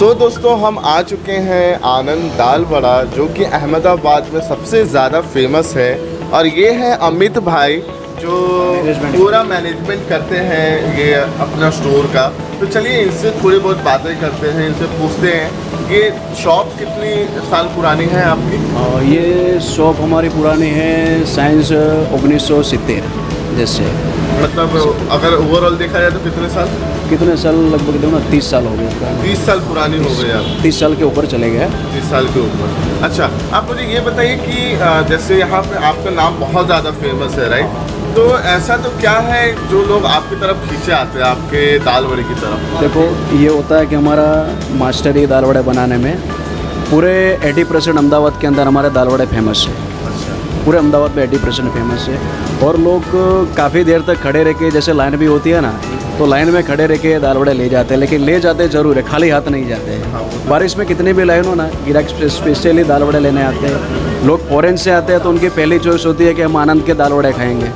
तो दोस्तों हम आ चुके हैं आनंद दाल वड़ा, जो कि अहमदाबाद में सबसे ज़्यादा फेमस है। और ये है अमित भाई जो पूरा मैनेजमेंट करते हैं ये अपना स्टोर का। तो चलिए इनसे थोड़ी बहुत बातें करते हैं, इनसे पूछते हैं ये शॉप कितनी साल पुरानी है आपकी। ये शॉप हमारी पुरानी है साइंस 1970 जैसे, मतलब अगर ओवरऑल देखा जाए तो कितने साल लगभग देखो ना 30 साल हो गए। 30 साल पुरानी हो गई आप। 30 साल के ऊपर चले गए। 30 साल के ऊपर। अच्छा, आप मुझे ये बताइए कि जैसे यहाँ पे आपका नाम बहुत ज़्यादा फेमस है, राइट? तो ऐसा तो क्या है जो लोग आपकी तरफ खींचे आते हैं आपके दाल वड़े की तरफ? देखो ये होता है कि हमारा मास्टर ये दाल वड़े बनाने में पूरे 80% अहमदाबाद के अंदर हमारे दाल वड़े फेमस है। पूरे अहमदाबाद में 80% फेमस है। और लोग काफ़ी देर तक खड़े रह के, जैसे लाइन भी होती है ना, तो लाइन में खड़े रह के दाल वड़े ले जाते हैं, लेकिन ले जाते ज़रूर है, खाली हाथ नहीं जाते हैं। बारिश में कितनी भी लाइन हो ना, ग्राहक स्पेशली दाल वड़े लेने आते हैं। लोग फॉरेन से आते हैं तो उनकी पहली चॉइस होती है कि हम आनंद के दाल वड़े खाएंगे,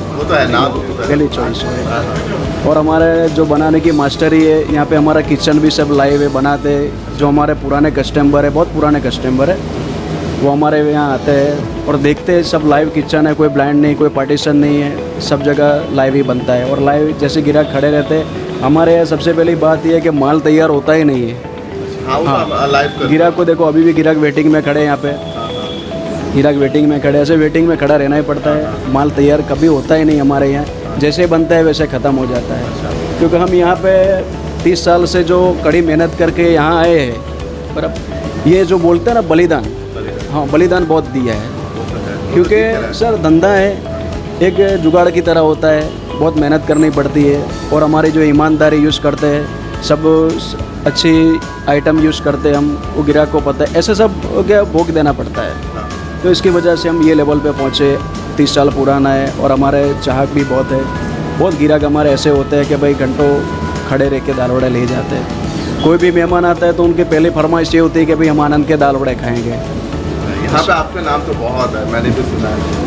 वो तो है ना, पहली चॉइस है। और हमारे जो बनाने की मास्टरी है, यहाँ पे हमारा किचन भी सब लाइव है, बनाते। जो हमारे पुराने कस्टमर है, बहुत पुराने कस्टमर है, वो हमारे यहाँ आते हैं और देखते हैं। सब लाइव किचन है, कोई ब्लाइंड नहीं, कोई पार्टीशन नहीं है, सब जगह लाइव ही बनता है। और लाइव जैसे ग्राहक खड़े रहते हैं हमारे यहाँ। सबसे पहली बात यह है कि माल तैयार होता ही नहीं है। हाँ, ग्राहक को देखो, अभी भी ग्राहक वेटिंग में खड़े हैं यहाँ पे, ग्राहक वेटिंग में खड़े, ऐसे वेटिंग में खड़ा रहना ही पड़ता है। माल तैयार कभी होता ही नहीं हमारे यहाँ, जैसे बनता है वैसे ख़त्म हो जाता है। क्योंकि हम यहाँ पे 30 साल से जो कड़ी मेहनत करके यहाँ आए हैं, पर अब ये जो बोलते हैं ना बलिदान, हाँ बलिदान बहुत दिया है। क्योंकि सर धंधा है, एक जुगाड़ की तरह होता है, बहुत मेहनत करनी पड़ती है। और हमारी जो ईमानदारी यूज़ करते हैं, सब अच्छी आइटम यूज़ करते हैं हम, वो ग्राहक को पता है, ऐसे सब क्या भोग देना पड़ता है। तो इसकी वजह से हम ये लेवल पे पहुँचे। 30 साल पुराना है और हमारे चाहक भी बहुत है। बहुत ग्राहक हमारे ऐसे होते हैं कि भाई घंटों खड़े रह के दाल वड़े ले जाते हैं। कोई भी मेहमान आता है तो उनकी पहली फरमाइश ये होती है कि भाई हम आनंद के दाल वड़े खाएँगे। यहाँ पे आपका नाम तो बहुत है, मैंने भी सुना है,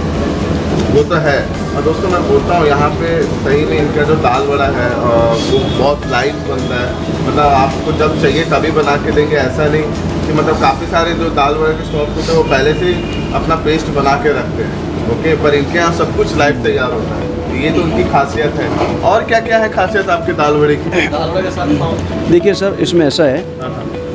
वो तो है। और दोस्तों मैं बोलता हूँ यहाँ पे सही में इनका जो दाल वड़ा है वो बहुत लाइट बनता है। मतलब आपको जब चाहिए तभी बना के देंगे, ऐसा नहीं कि मतलब काफ़ी सारे जो दाल वड़े के शॉप होते हैं वो पहले से अपना पेस्ट बना के रखते हैं, ओके, पर इनके यहाँ सब कुछ लाइव तैयार होता है। ये तो उनकी खासियत है। और क्या क्या है खासियत आपके दाल वड़े की? दाल वड़े के साथ देखिए सर, इसमें ऐसा है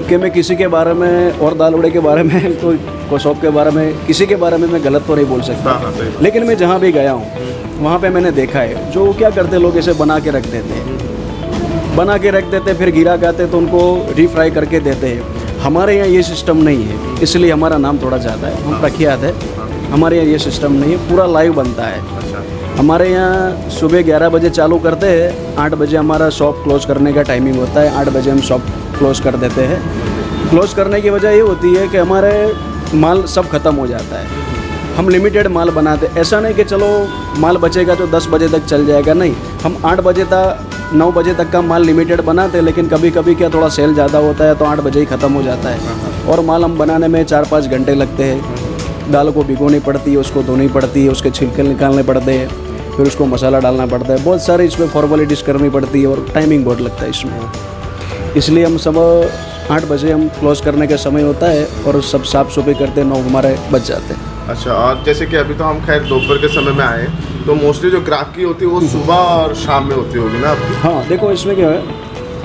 कि मैं किसी के बारे में और दाल वड़े के बारे में कोई शॉप के बारे में किसी के बारे में मैं गलत तो नहीं बोल सकता। लेकिन मैं जहाँ भी गया हूँ वहाँ पे मैंने देखा है जो क्या करते लोग, ऐसे बना के रख देते हैं, बना के रख देते, फिर ग्राहक आते तो उनको रीफ्राई करके देते हैं। हमारे यहाँ ये सिस्टम नहीं है, इसलिए हमारा नाम थोड़ा ज़्यादा है, हम प्रख्यात है। हमारे यहाँ ये सिस्टम नहीं है, पूरा लाइव बनता है। हमारे यहाँ सुबह 11 बजे चालू करते हैं, 8 बजे हमारा शॉप क्लोज़ करने का टाइमिंग होता है। 8 बजे हम शॉप क्लोज़ कर देते हैं। क्लोज़ करने की वजह ये होती है कि हमारे माल सब ख़त्म हो जाता है। हम लिमिटेड माल बनाते, ऐसा नहीं कि चलो माल बचेगा तो 10 बजे तक चल जाएगा, नहीं। हम 8 बजे तक 9 बजे तक का माल लिमिटेड बनाते हैं, लेकिन कभी कभी क्या थोड़ा सेल ज़्यादा होता है तो 8 बजे ही ख़त्म हो जाता है। और माल हम बनाने में 4-5 घंटे लगते हैं। दाल को भिगोनी पड़ती है, उसको धोनी पड़ती है, उसके छिलके निकालने पड़ते हैं, फिर उसको मसाला डालना पड़ता है, बहुत सारी इसमें फॉर्मेलिटीज़ करनी पड़ती है और टाइमिंग बहुत लगता है इसमें। इसलिए हम सब 8 बजे हम क्लोज़ करने का समय होता है और सब साफ़ सफाई करते 9 हमारे बच जाते हैं। अच्छा, और जैसे कि अभी तो हम खैर दोपहर के समय में आए, तो मोस्टली जो ग्राहकी होती है वो सुबह और शाम में होती होगी ना आपकी? हाँ देखो, इसमें क्या है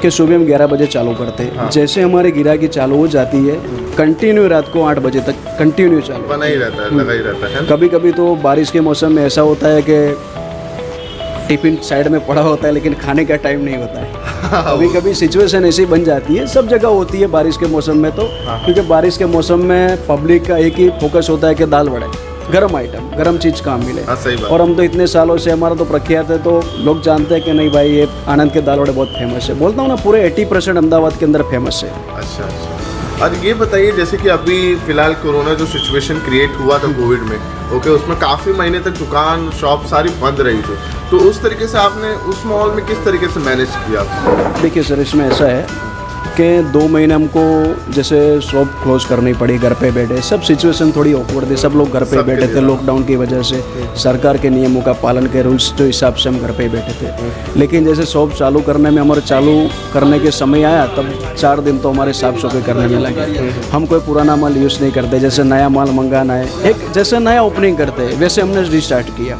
कि सुबह हम 11 बजे चालू करते हैं। हाँ। जैसे हमारी गिराकी चालू हो जाती है, कंटिन्यू रात को 8 बजे तक कंटिन्यू चालू बना ही रहता है, लगा ही रहता है। कभी कभी तो बारिश के मौसम में ऐसा होता है कि टिफिन साइड में पड़ा होता है लेकिन खाने का टाइम नहीं होता है। कभी कभी सिचुएशन ऐसी बन जाती है, सब जगह होती है बारिश के मौसम में तो। क्योंकि बारिश के मौसम में पब्लिक का एक ही फोकस होता है कि दाल वड़े, गरम आइटम, गरम चीज़ कहाँ मिले। सही बात। और हम तो इतने सालों से, हमारा तो प्रख्यात है, तो लोग जानते हैं कि नहीं भाई ये आनंद के दाल वड़े बहुत फेमस है। बोलता हूँ ना, पूरे 80% अहमदाबाद के अंदर फेमस है। अच्छा। और ये बताइए, जैसे कि अभी फिलहाल कोरोना जो सिचुएशन क्रिएट हुआ था कोविड में, ओके, उसमें काफ़ी महीने तक दुकान शॉप सारी बंद रही थी, तो उस तरीके से आपने उस माहौल में किस तरीके से मैनेज किया? देखिए सर, इसमें ऐसा है कि 2 महीने हमको जैसे शॉप क्लोज करनी पड़ी, घर पे बैठे, सब सिचुएशन थोड़ी ऑकवर्ड थी, सब लोग घर पे बैठे थे लॉकडाउन की वजह से, सरकार के नियमों का पालन के रूल्स के हिसाब से हम घर पे बैठे थे। लेकिन जैसे शॉप चालू करने में, हमारे चालू करने के समय आया, तब 4 दिन तो हमारे साफ सफाई करने में लगे। हम कोई पुराना माल यूज़ नहीं करते, जैसे नया माल मंगाना है, एक जैसे नया ओपनिंग करते हैं वैसे हमने रिस्टार्ट किया।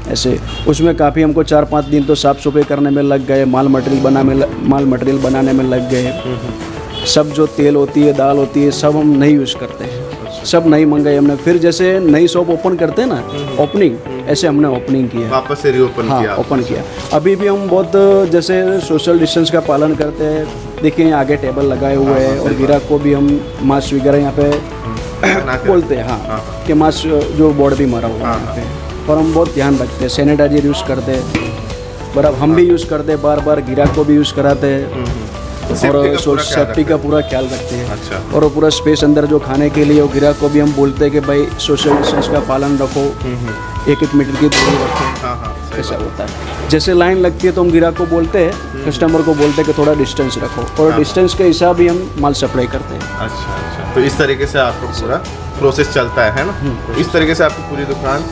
ऐसे उसमें काफ़ी हमको 4-5 दिन तो साफ़ सफाई करने में लग गए, माल मटेरियल बनाने में लग गए। सब जो तेल होती है, दाल होती है, सब हम नहीं यूज़ करते हैं, सब नहीं मंगाई हमने। फिर जैसे नई शॉप ओपन करते हैं ना, ओपनिंग, ऐसे हमने ओपनिंग किया, वापस से रीओपन किया। ओपन किया। अभी भी हम बहुत जैसे सोशल डिस्टेंस का पालन करते हैं। देखिए आगे टेबल लगाए हुए हैं और ग्राहक को भी हम मास्क वगैरह यहाँ पे बोलते हैं, हाँ, कि मास्क जो बोर्ड भी मारा हुआ है यहाँ पे, और हम बहुत ध्यान रखते हैं, सैनिटाइजर यूज़ करते हैं, बराबर हम भी यूज़ करते हैं, बार बार ग्राहक को भी यूज़ कराते हैं, और सेफ्टी का पूरा ख्याल रखते हैं। अच्छा। और वो पूरा स्पेस अंदर जो खाने के लिए, वो ग्राहक को भी हम बोलते हैं कि भाई सोशल डिस्टेंस का पालन रखो, 1-1 मीटर की दूरी रखो। ऐसा होता है। जैसे लाइन लगती है तो हम ग्राहक को बोलते हैं, कस्टमर को बोलते हैं कि थोड़ा डिस्टेंस रखो, और डिस्टेंस के हिसाब ही हम माल सप्लाई करते हैं। अच्छा। तो इस तरीके से आपका पूरा प्रोसेस चलता है ना? इस तरीके से आपकी पूरी दुकान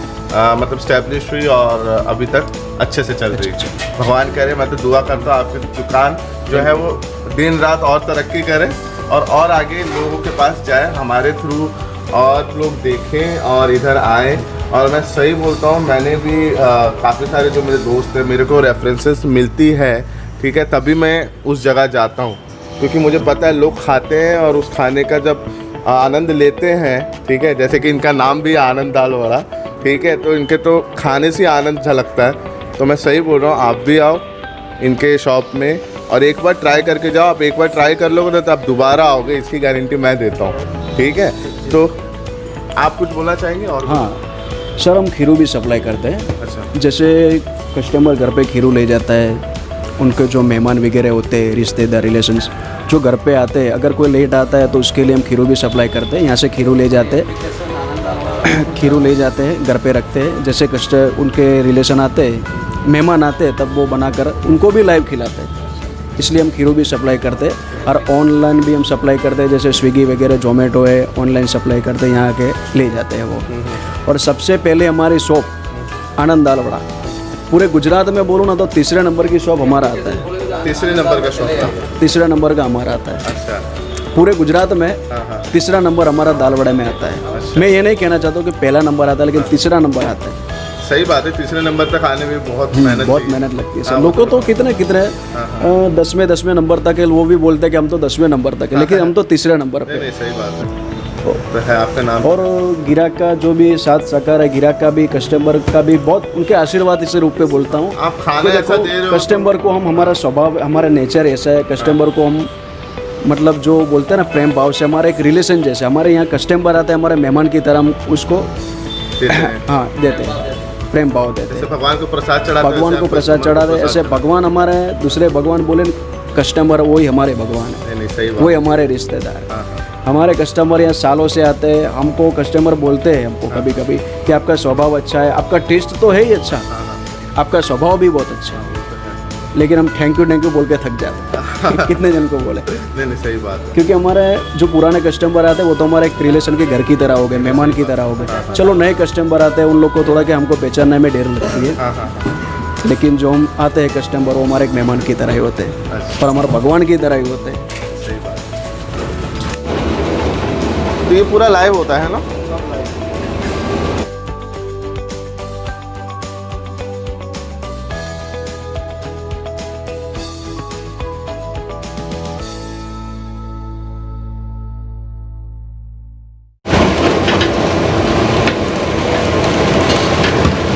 मतलब स्टैब्लिश हुई और अभी तक अच्छे से चल रही है। भगवान करे, मैं तो दुआ करता हूँ आपकी दुकान जो है वो दिन रात और तरक्की करे और आगे लोगों के पास जाए, हमारे थ्रू और लोग देखें और इधर आए। और मैं सही बोलता हूँ, मैंने भी काफ़ी सारे जो मेरे दोस्त हैं, मेरे को रेफरेंसेस मिलती है, ठीक है, तभी मैं उस जगह जाता हूँ, क्योंकि मुझे पता है लोग खाते हैं और उस खाने का जब आनंद लेते हैं, ठीक है, जैसे कि इनका नाम भी आनंद दाल वड़ा, ठीक है, तो इनके तो खाने से आनंद झलकता है। तो मैं सही बोल रहा हूँ, आप भी आओ इनके शॉप में और एक बार ट्राई करके जाओ। आप एक बार ट्राई कर लोगे तो आप दोबारा आओगे, इसकी गारंटी मैं देता हूँ, ठीक है। तो आप कुछ बोलना चाहेंगे? और हाँ सर, हम खीरू भी सप्लाई करते हैं। अच्छा। जैसे कस्टमर घर पे खीरू ले जाता है, उनके जो मेहमान वगैरह होते हैं, रिश्तेदार, रिलेशंस जो घर पे आते हैं, अगर कोई लेट आता है तो उसके लिए हम खीरू भी सप्लाई करते हैं। यहाँ से खीरू ले जाते हैं, खीरू ले जाते हैं, घर पे रखते हैं। जैसे उनके रिलेशन आते हैं, मेहमान आते हैं, तब वो बनाकर उनको भी लाइव खिलाते हैं, इसलिए हम खीरू भी सप्लाई करते हैं। और ऑनलाइन भी हम सप्लाई करते हैं, जैसे स्विगी वगैरह, जोमेटो है, ऑनलाइन सप्लाई करते हैं, यहाँ के ले जाते हैं वो। और सबसे पहले हमारी शॉप आनंद दाल वड़ा, पूरे गुजरात में बोलूँ ना तो तीसरे नंबर की शॉप हमारा आता है। तीसरे नंबर का शॉप था? तीसरा नंबर का हमारा आता है। अच्छा। पूरे गुजरात में तीसरा नंबर हमारा दाल वड़े में आता है। अच्छा। मैं ये नहीं कहना चाहता हूँ कि पहला नंबर आता है, लेकिन तीसरा नंबर आता है। सही बात है, तीसरे नंबर तक आने में बहुत मेहनत लगती है सर। लोग तो कितने 10वें नंबर तक है, वो भी बोलते हैं कि हम तो 10वें नंबर तक है, लेकिन हम तो तीसरे नंबर पे। नहीं, सही बात है। तो है आपका नाम। और गिराक का जो भी साथ सहकार है, गिराक का भी, कस्टमर का भी, बहुत उनके आशीर्वाद इस रूप पे बोलता हूँ। आप खाना ऐसा दे रहे हो, कस्टमर को हम, हमारा स्वभाव, हमारा नेचर ऐसा है, कस्टमर को हम मतलब जो बोलते हैं ना प्रेम भाव से, हमारा एक रिलेशन जैसे, हमारे यहाँ कस्टमर आते हैं हमारे मेहमान की तरह, हम उसको हाँ देते हैं, प्रेम भाव देते हैं। भगवान को प्रसाद चढ़ाते, भगवान को प्रसाद चढ़ाते, ऐसे भगवान हमारे, दूसरे भगवान बोले, कस्टमर वही हमारे भगवान है, वही हमारे रिश्तेदार। हमारे कस्टमर यहाँ सालों से आते हैं, हमको कस्टमर बोलते हैं हमको कभी कभी कि आपका स्वभाव अच्छा है, आपका टेस्ट तो है ही अच्छा, आपका स्वभाव भी बहुत अच्छा है, लेकिन हम थैंक यू बोल के थक जाते हैं। कितने जन को बोले? नहीं, सही बात है। क्योंकि हमारे जो पुराने कस्टमर आते हैं वो तो हमारे एक रिलेशन के घर की तरह हो गए, मेहमान की तरह हो गए। चलो नए कस्टमर आते हैं, उन लोग को थोड़ा कि हमको पहचानने में देर लगती है, लेकिन जो हम आते हैं कस्टमर, वो हमारे एक मेहमान की तरह ही होते हैं और हमारे भगवान की तरह ही होते हैं। सही बात। तो ये पूरा लाइव होता है ना?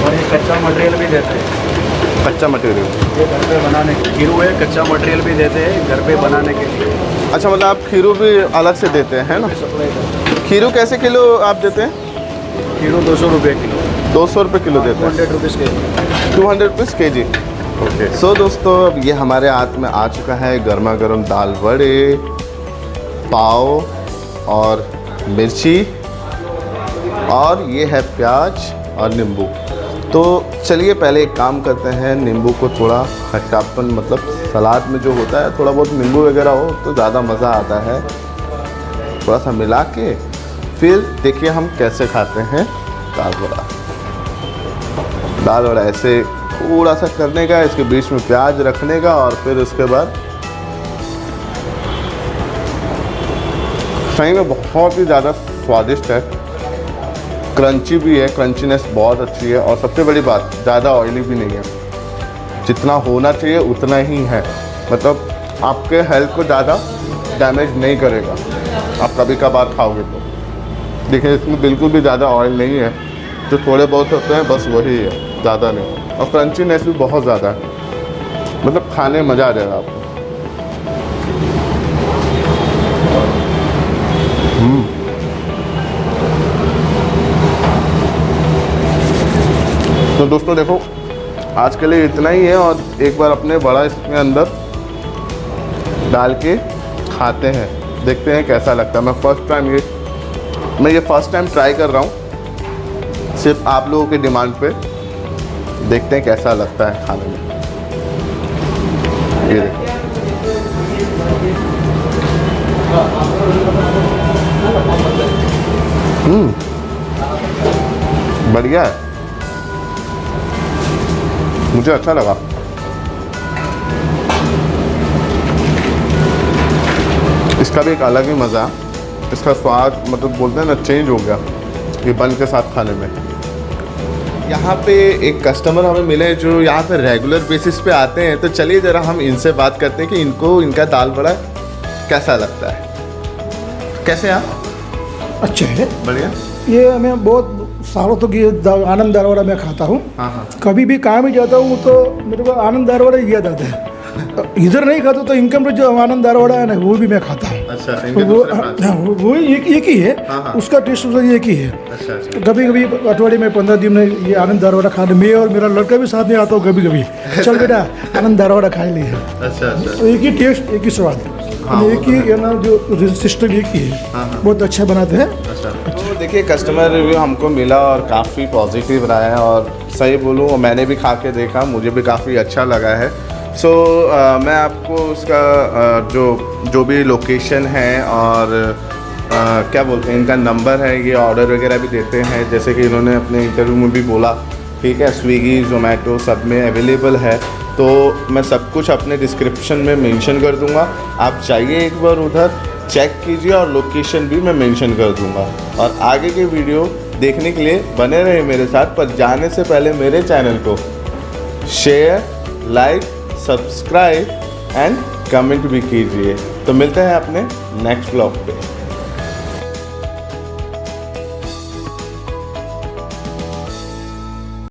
और ये कच्चा मटेरियल भी देते हैं। कच्चा मटेरियल ये घर पे बनाने के खीरू है, कच्चा मटेरियल भी देते हैं घर पे बनाने के लिए। अच्छा, मतलब आप खीरू भी अलग से देते हैं, है ना? सप्लाई करते हैं। खीरू कैसे किलो आप देते हैं? खीरू 200 रुपये किलो। 200 रुपये किलो देते हैं। 200 रुपीज़ के 200 रुपीज़ के जी। ओके। सो दोस्तों, अब ये हमारे हाथ में आ चुका है गर्मा गर्म दाल वड़े, पाव और मिर्ची, और ये है प्याज और नींबू। तो चलिए पहले एक काम करते हैं, नींबू को थोड़ा खट्टापन मतलब सलाद में जो होता है थोड़ा बहुत नींबू वगैरह हो तो ज़्यादा मज़ा आता है। थोड़ा सा मिला के फिर देखिए हम कैसे खाते हैं दाल वड़ा। दाल वड़ा ऐसे थोड़ा सा करने का, इसके बीच में प्याज रखने का और फिर उसके बाद सही में बहुत ही ज़्यादा स्वादिष्ट है। क्रंची भी है, क्रंचीनेस बहुत अच्छी है और सबसे बड़ी बात ज़्यादा ऑयली भी नहीं है। जितना होना चाहिए उतना ही है, मतलब आपके हेल्थ को ज़्यादा डैमेज नहीं करेगा आप कभी कभार खाओगे तो। देखिए इसमें बिल्कुल भी ज़्यादा ऑयल नहीं है, जो थोड़े बहुत होते हैं बस वही है, ज़्यादा नहीं। और क्रंचीनेस भी बहुत ज़्यादा है, मतलब खाने में मज़ा आ जाएगा आपको। तो दोस्तों देखो आज के लिए इतना ही है और एक बार अपने बड़ा इसके अंदर डाल के खाते हैं, देखते हैं कैसा लगता है। मैं फर्स्ट टाइम ट्राई कर रहा हूँ सिर्फ आप लोगों के डिमांड पे, देखते हैं कैसा लगता है खाने में। ये देखिए बढ़िया है, मुझे अच्छा लगा। इसका भी एक अलग ही मज़ा, इसका स्वाद मतलब बोलते हैं ना चेंज हो गया ये बन के साथ खाने में। यहाँ पे एक कस्टमर हमें मिले जो यहाँ पे रेगुलर बेसिस पे आते हैं, तो चलिए ज़रा हम इनसे बात करते हैं कि इनको इनका दाल बड़ा कैसा लगता है। कैसे आप? अच्छे है, बढ़िया। ये मैं बहुत सालों तक ये आनंद दाल वड़ा मैं खाता हूँ। हाँ। कभी भी कहाँ भी जाता हूँ तो मेरे को आनंद दाल वड़ा ही याद आता है। इधर नहीं खाता तो इनकम में जो आनंद दाल वड़ा है ना वो भी मैं खाता हूँ। अच्छा, वो एक ही है। हाँ। उसका टेस्ट एक ही है। अच्छा। कभी कभी अठवाडिये में 15 दिन में ये आनंद दाल वड़ा खाने, मैं और मेरा लड़का भी साथ में आता हूँ कभी कभी, चल बेटा आनंद दाल वड़ा खा लिए। अच्छा। तो एक ही टेस्ट एक ही स्वाद, एक ही है ना, जो सिस्टम एक ही है। बहुत अच्छा बनाते हैं। तो देखिए कस्टमर रिव्यू हमको मिला और काफ़ी पॉजिटिव रहा है और सही बोलूँ मैंने भी खा के देखा, मुझे भी काफ़ी अच्छा लगा है। सो मैं आपको उसका जो भी लोकेशन है और क्या बोलते हैं इनका नंबर है, ये ऑर्डर वगैरह भी देते हैं जैसे कि इन्होंने अपने इंटरव्यू में भी बोला, ठीक है। स्विगी जोमेटो सब में अवेलेबल है, तो मैं सब कुछ अपने डिस्क्रिप्शन में मेंशन कर दूंगा, आप चाहिए एक बार उधर चेक कीजिए और लोकेशन भी मैं मेंशन कर दूंगा। और आगे के वीडियो देखने के लिए बने रहे मेरे साथ, पर जाने से पहले मेरे चैनल को share, like, subscribe and comment भी कीजिए। तो मिलते हैं अपने नेक्स्ट ब्लॉग पे।